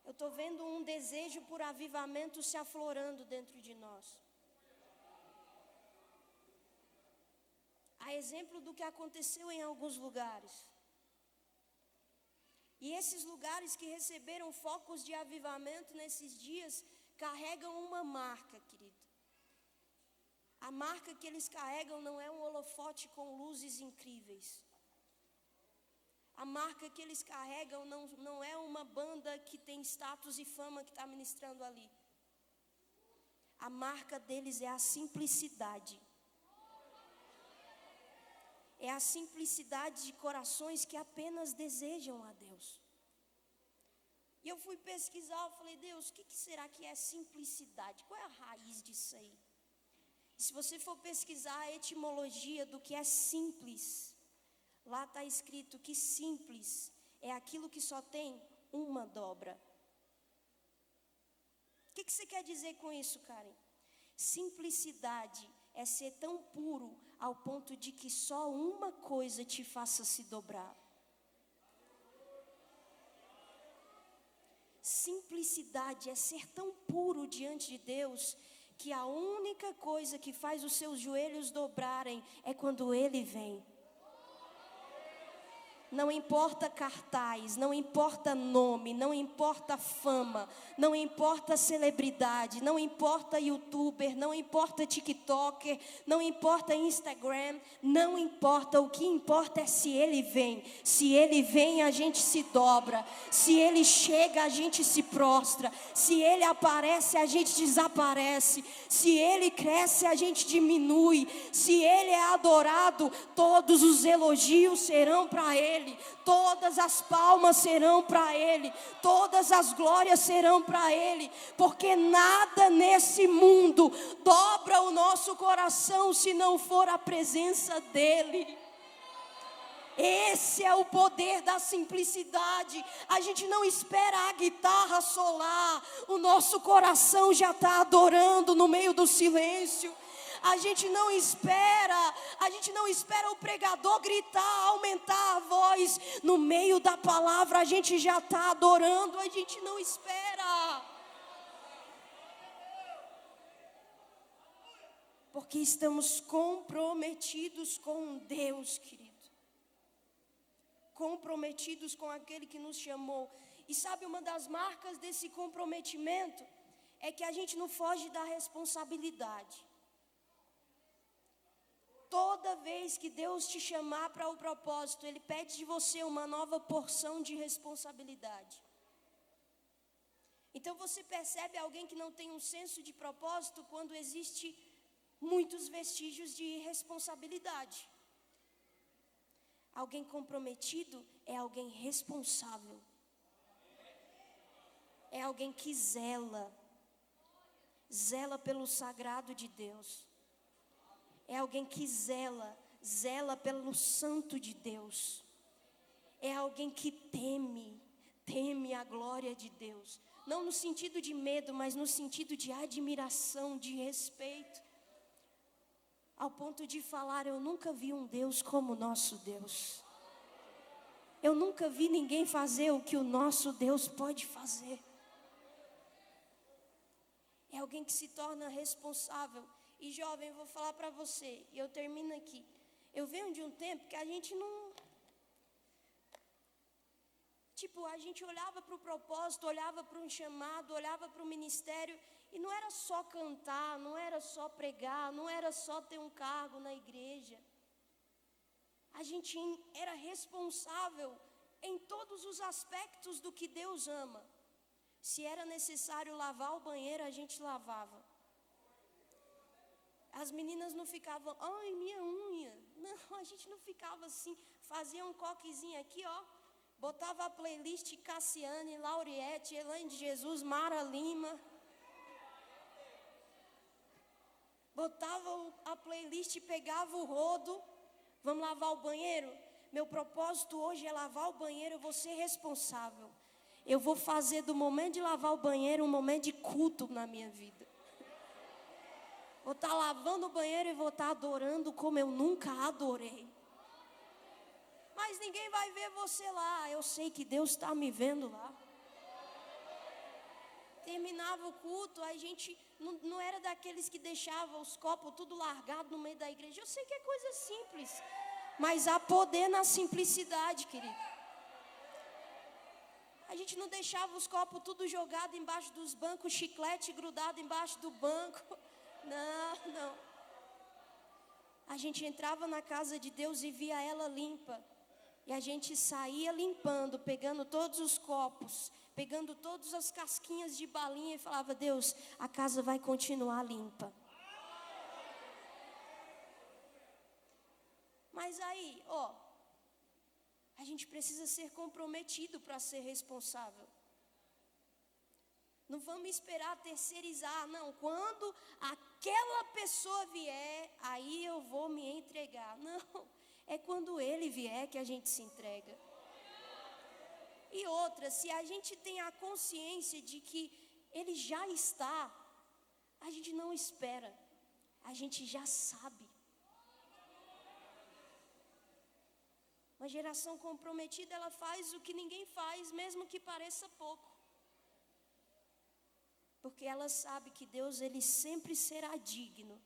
Eu estou vendo um desejo por avivamento se aflorando dentro de nós. A exemplo do que aconteceu em alguns lugares. E esses lugares que receberam focos de avivamento nesses dias, carregam uma marca, querido. A marca que eles carregam não é um holofote com luzes incríveis. A marca que eles carregam não é uma banda que tem status e fama que está ministrando ali. A marca deles é a simplicidade. É a simplicidade de corações que apenas desejam a Deus. E eu fui pesquisar, eu falei: Deus, o que será que é simplicidade? Qual é a raiz disso aí? E se você for pesquisar a etimologia do que é simples, lá está escrito que simples é aquilo que só tem uma dobra. O que você quer dizer com isso, Karen? Simplicidade é ser tão puro ao ponto de que só uma coisa te faça se dobrar. Simplicidade é ser tão puro diante de Deus que a única coisa que faz os seus joelhos dobrarem é quando Ele vem. Não importa cartaz, não importa nome, não importa fama, não importa celebridade, não importa youtuber, não importa tiktoker, não importa Instagram, não importa, o que importa é se ele vem. Se ele vem, a gente se dobra. Se ele chega, a gente se prostra. Se ele aparece, a gente desaparece. Se ele cresce, a gente diminui. Se ele é adorado, todos os elogios serão para ele. Ele, todas as palmas serão para Ele, todas as glórias serão para Ele, porque nada nesse mundo dobra o nosso coração se não for a presença dEle. Esse é o poder da simplicidade. A gente não espera a guitarra solar, o nosso coração já está adorando no meio do silêncio. A gente não espera o pregador gritar, aumentar a voz. No meio da palavra a gente já está adorando, a gente não espera. Porque estamos comprometidos com Deus, querido. Comprometidos com aquele que nos chamou. E sabe, uma das marcas desse comprometimento é que a gente não foge da responsabilidade. Toda vez que Deus te chamar para o propósito, Ele pede de você uma nova porção de responsabilidade. Então você percebe alguém que não tem um senso de propósito quando existe muitos vestígios de irresponsabilidade. Alguém comprometido é alguém responsável. É alguém que zela pelo sagrado de Deus. É alguém que zela pelo santo de Deus. É alguém que teme a glória de Deus. Não no sentido de medo, mas no sentido de admiração, de respeito. Ao ponto de falar, eu nunca vi um Deus como o nosso Deus. Eu nunca vi ninguém fazer o que o nosso Deus pode fazer. É alguém que se torna responsável. E jovem, eu vou falar para você, e eu termino aqui. Eu venho de um tempo que a gente não... a gente olhava para o propósito, olhava para um chamado, olhava para o ministério... E não era só cantar, não era só pregar, não era só ter um cargo na igreja. A gente era responsável em todos os aspectos do que Deus ama. Se era necessário lavar o banheiro, a gente lavava. As meninas não ficavam, ai, minha unha. Não, a gente não ficava assim. Fazia um coquezinho aqui, ó. Botava a playlist Cassiane, Lauriette, Elaine de Jesus, Mara Lima. Botava a playlist, pegava o rodo, vamos lavar o banheiro? Meu propósito hoje é lavar o banheiro, eu vou ser responsável. Eu vou fazer do momento de lavar o banheiro um momento de culto na minha vida. Vou estar lavando o banheiro e vou estar adorando como eu nunca adorei. Mas ninguém vai ver você lá, eu sei que Deus está me vendo lá. Terminava o culto, a gente não era daqueles que deixavam os copos tudo largado no meio da igreja. Eu sei que é coisa simples, mas há poder na simplicidade, querido. A gente não deixava os copos tudo jogado embaixo dos bancos, chiclete grudado embaixo do banco. Não. A gente entrava na casa de Deus e via ela limpa. E a gente saía limpando, pegando todos os copos, pegando todas as casquinhas de balinha e falava, Deus, a casa vai continuar limpa. Mas aí, a gente precisa ser comprometido para ser responsável. Não vamos esperar terceirizar, não. Quando aquela pessoa vier, aí eu vou me entregar. Não, é quando ele vier que a gente se entrega. E outra, se a gente tem a consciência de que ele já está, a gente não espera, a gente já sabe. Uma geração comprometida, ela faz o que ninguém faz, mesmo que pareça pouco. Porque ela sabe que Deus, ele sempre será digno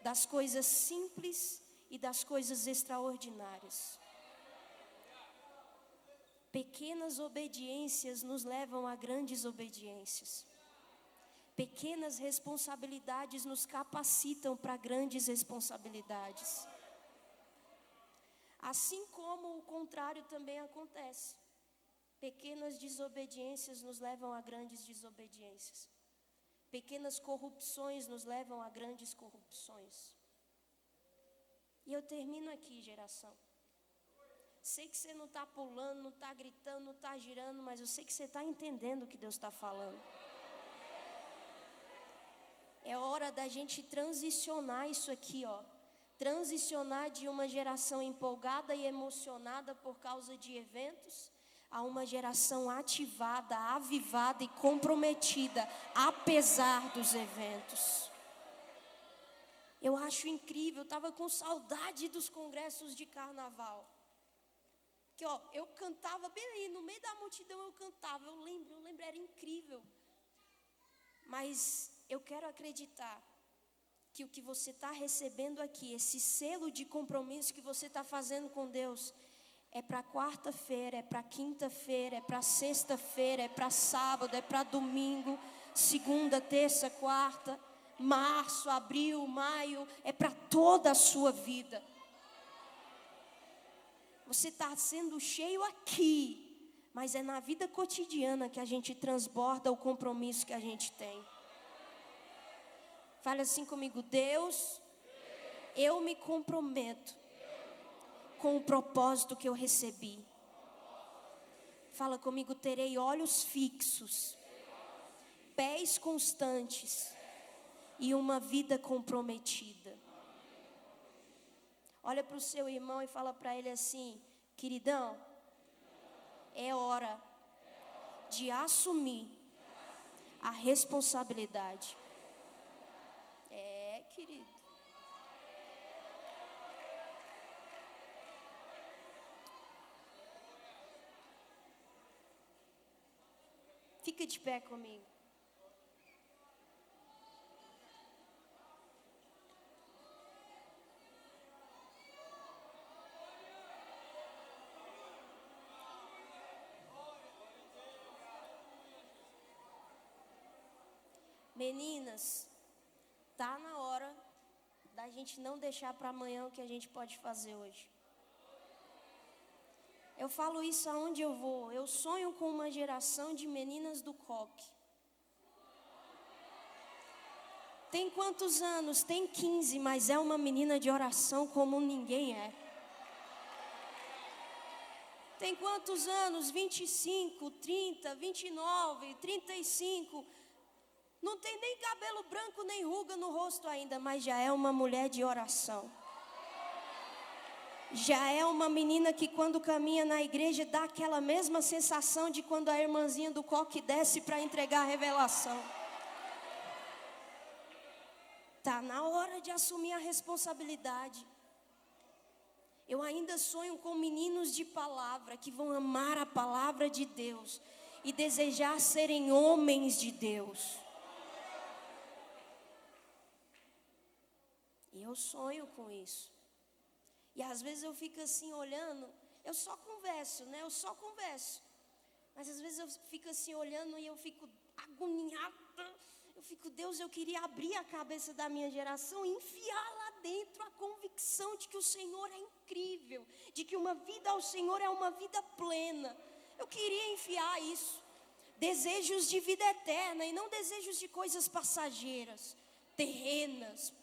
das coisas simples e das coisas extraordinárias. Pequenas obediências nos levam a grandes obediências. Pequenas responsabilidades nos capacitam para grandes responsabilidades. Assim como o contrário também acontece. Pequenas desobediências nos levam a grandes desobediências. Pequenas corrupções nos levam a grandes corrupções. E eu termino aqui, geração. sei que você não está pulando, não está gritando, não está girando, mas eu sei que você está entendendo o que Deus está falando. É hora da gente transicionar isso aqui, ó. Transicionar de uma geração empolgada e emocionada por causa de eventos a uma geração ativada, avivada e comprometida, apesar dos eventos. Eu acho incrível, eu estava com saudade dos congressos de carnaval. Que ó, eu cantava bem ali, no meio da multidão eu cantava, eu lembro, era incrível. Mas eu quero acreditar que o que você está recebendo aqui, esse selo de compromisso que você está fazendo com Deus, é para quarta-feira, é para quinta-feira, é para sexta-feira, é para sábado, é para domingo, segunda, terça, quarta, março, abril, maio, é para toda a sua vida. Você está sendo cheio aqui, mas é na vida cotidiana que a gente transborda o compromisso que a gente tem. Fale assim comigo: Deus, eu me comprometo com o propósito que eu recebi. Fala comigo: terei olhos fixos, pés constantes e uma vida comprometida. Olha para o seu irmão e fala para ele assim: queridão, é hora de assumir a responsabilidade. É, querido. Fica de pé comigo. Meninas, tá na hora da gente não deixar para amanhã o que a gente pode fazer hoje. Eu falo isso aonde eu vou. Eu sonho com uma geração de meninas do coque. Tem quantos anos? Tem 15, mas é uma menina de oração como ninguém é. Tem quantos anos? 25, 30, 29, 35. Não tem nem cabelo branco, nem ruga no rosto ainda, mas já é uma mulher de oração. Já é uma menina que quando caminha na igreja dá aquela mesma sensação de quando a irmãzinha do coque desce para entregar a revelação. Tá na hora de assumir a responsabilidade. Eu ainda sonho com meninos de palavra que vão amar a palavra de Deus e desejar serem homens de Deus. E eu sonho com isso. E às vezes eu fico assim olhando, eu só converso, né? Eu só converso. Mas às vezes eu fico assim olhando e eu fico agoniada. Eu fico, Deus, eu queria abrir a cabeça da minha geração e enfiar lá dentro a convicção de que o Senhor é incrível, de que uma vida ao Senhor é uma vida plena. Eu queria enfiar isso. Desejos de vida eterna e não desejos de coisas passageiras, terrenas.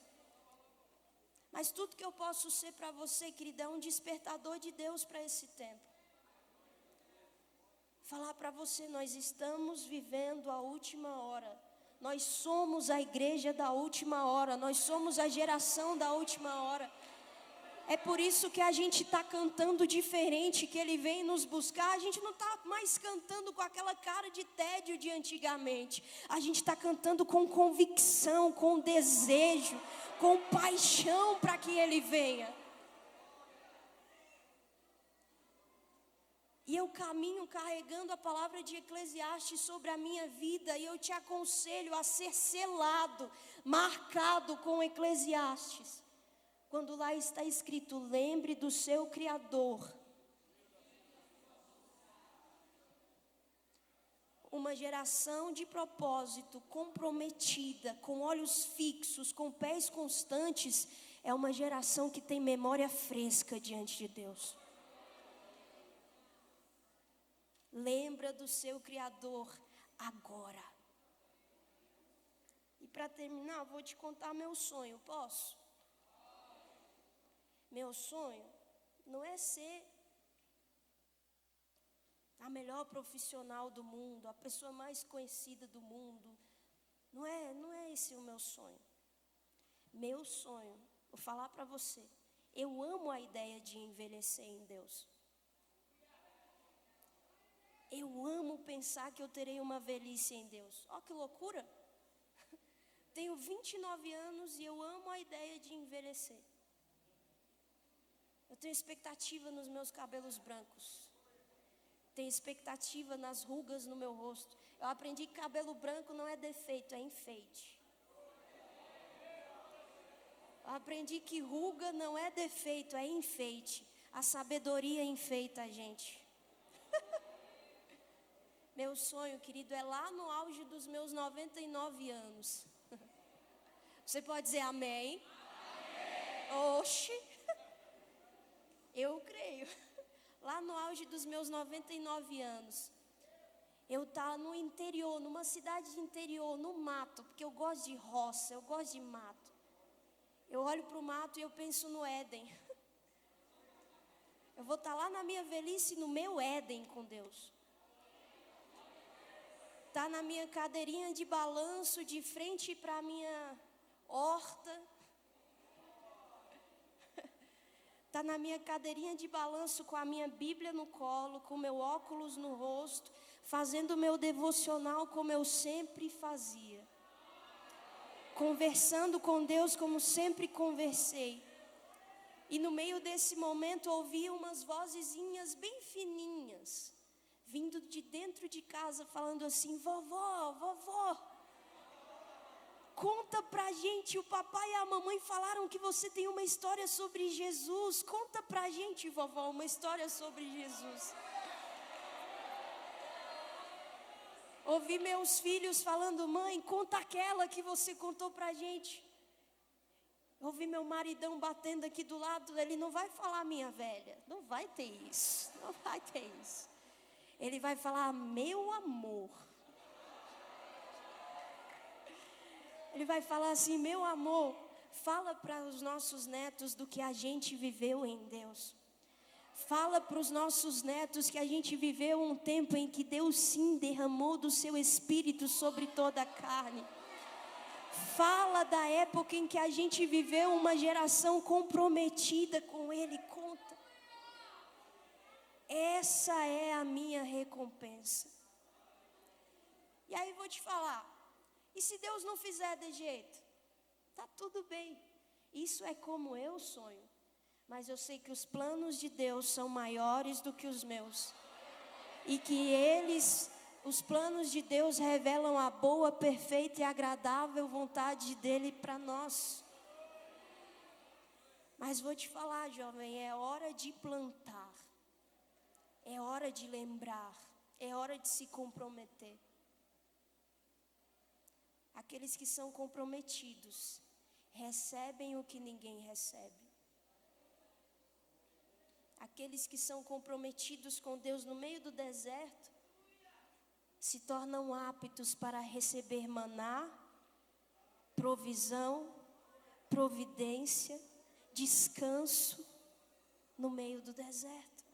Mas tudo que eu posso ser para você, querida, é um despertador de Deus para esse tempo. Falar para você, nós estamos vivendo a última hora. Nós somos a igreja da última hora. Nós somos a geração da última hora. É por isso que a gente está cantando diferente, que Ele vem nos buscar. A gente não está mais cantando com aquela cara de tédio de antigamente. A gente está cantando com convicção, com desejo, com paixão para que Ele venha. E eu caminho carregando a palavra de Eclesiastes sobre a minha vida. E eu te aconselho a ser selado, marcado com Eclesiastes. Quando lá está escrito, lembre do seu Criador. Uma geração de propósito, comprometida, com olhos fixos, com pés constantes, é uma geração que tem memória fresca diante de Deus. Lembra do seu Criador agora. E para terminar, eu vou te contar meu sonho, posso? Meu sonho não é ser a melhor profissional do mundo, a pessoa mais conhecida do mundo. Não é esse o meu sonho. Meu sonho, vou falar para você, eu amo a ideia de envelhecer em Deus. Eu amo pensar que eu terei uma velhice em Deus. Ó, que loucura! Tenho 29 anos e eu amo a ideia de envelhecer. Eu tenho expectativa nos meus cabelos brancos. Tenho expectativa nas rugas no meu rosto. Eu aprendi que cabelo branco não é defeito, é enfeite. Eu aprendi que ruga não é defeito, é enfeite. A sabedoria enfeita a gente. Meu sonho, querido, é lá no auge dos meus 99 anos. Você pode dizer amém? Amém. Oxi. Eu creio. Lá no auge dos meus 99 anos. Eu estar no interior, numa cidade de interior, no mato. Porque eu gosto de roça, eu gosto de mato. Eu olho para o mato e eu penso no Éden. Eu vou estar lá na minha velhice, no meu Éden com Deus. Tá na minha cadeirinha de balanço, de frente para a minha horta. Tá na minha cadeirinha de balanço com a minha Bíblia no colo, com meu óculos no rosto, fazendo meu devocional como eu sempre fazia. Conversando com Deus como sempre conversei. E no meio desse momento ouvi umas vozezinhas bem fininhas, vindo de dentro de casa, falando assim: vovó, conta pra gente, o papai e a mamãe falaram que você tem uma história sobre Jesus. Conta pra gente, vovó, uma história sobre Jesus. Ouvi meus filhos falando: mãe, conta aquela que você contou pra gente. Ouvi meu maridão batendo aqui do lado. Ele não vai falar minha velha. Não vai ter isso. Não vai ter isso. Ele vai falar meu amor. Ele vai falar assim: meu amor, fala para os nossos netos do que a gente viveu em Deus. Fala para os nossos netos que a gente viveu um tempo em que Deus sim derramou do seu Espírito sobre toda a carne. Fala da época em que a gente viveu uma geração comprometida com Ele. Conta. Essa é a minha recompensa. E aí vou te falar. E se Deus não fizer de jeito? Tá tudo bem. Isso é como eu sonho. Mas eu sei que os planos de Deus são maiores do que os meus. E que os planos de Deus revelam a boa, perfeita e agradável vontade dEle para nós. Mas vou te falar, jovem, é hora de plantar. É hora de lembrar. É hora de se comprometer. Aqueles que são comprometidos recebem o que ninguém recebe. Aqueles que são comprometidos com Deus no meio do deserto se tornam aptos para receber maná, provisão, providência, descanso no meio do deserto.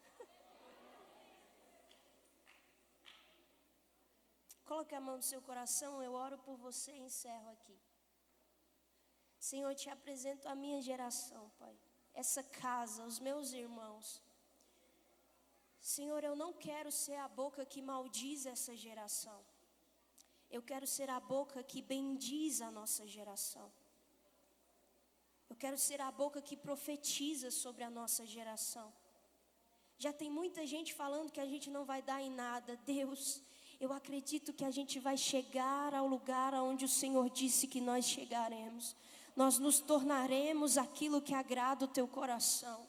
Coloque a mão no seu coração, eu oro por você e encerro aqui. Senhor, eu te apresento a minha geração, Pai. Essa casa, os meus irmãos. Senhor, eu não quero ser a boca que maldiz essa geração. Eu quero ser a boca que bendiz a nossa geração. Eu quero ser a boca que profetiza sobre a nossa geração. Já tem muita gente falando que a gente não vai dar em nada. Deus, eu acredito que a gente vai chegar ao lugar onde o Senhor disse que nós chegaremos. Nós nos tornaremos aquilo que agrada o teu coração.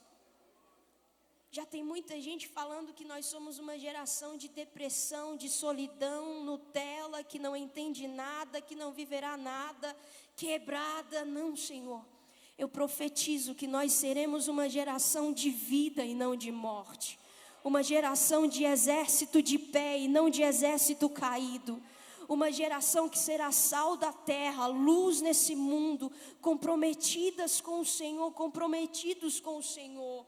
Já tem muita gente falando que nós somos uma geração de depressão, de solidão, Nutella, que não entende nada, que não viverá nada, quebrada. Não, Senhor. Eu profetizo que nós seremos uma geração de vida e não de morte. Uma geração de exército de pé e não de exército caído. Uma geração que será sal da terra, luz nesse mundo, comprometidas com o Senhor, comprometidos com o Senhor.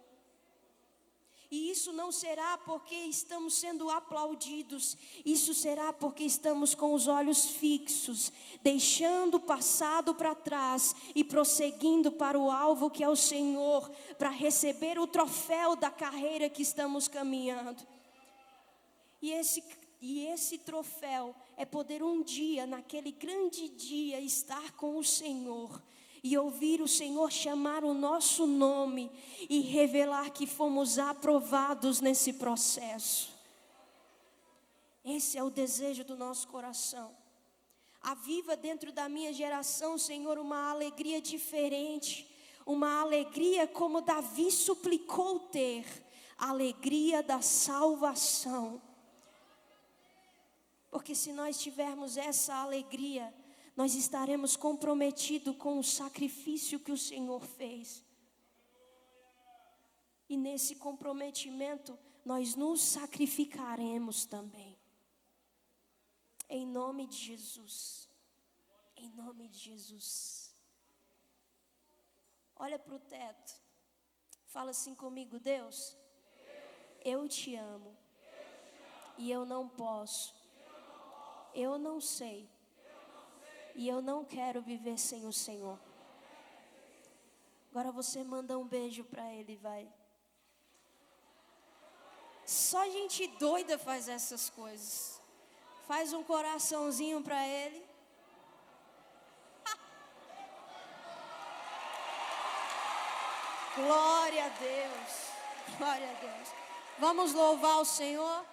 E isso não será porque estamos sendo aplaudidos. Isso será porque estamos com os olhos fixos, deixando o passado para trás e prosseguindo para o alvo que é o Senhor, para receber o troféu da carreira que estamos caminhando. E esse troféu é poder um dia, naquele grande dia, estar com o Senhor e ouvir o Senhor chamar o nosso nome e revelar que fomos aprovados nesse processo. Esse é o desejo do nosso coração. Aviva dentro da minha geração, Senhor, uma alegria diferente, uma alegria como Davi suplicou ter, a alegria da salvação. Porque se nós tivermos essa alegria, nós estaremos comprometidos com o sacrifício que o Senhor fez. E nesse comprometimento, nós nos sacrificaremos também. Em nome de Jesus. Em nome de Jesus. Olha para o teto. Fala assim comigo: Deus, eu te amo. E eu não posso. Eu não sei. E eu não quero viver sem o Senhor. Agora você manda um beijo para Ele, vai. Só gente doida faz essas coisas. Faz um coraçãozinho para Ele. Glória a Deus. Glória a Deus. Vamos louvar o Senhor.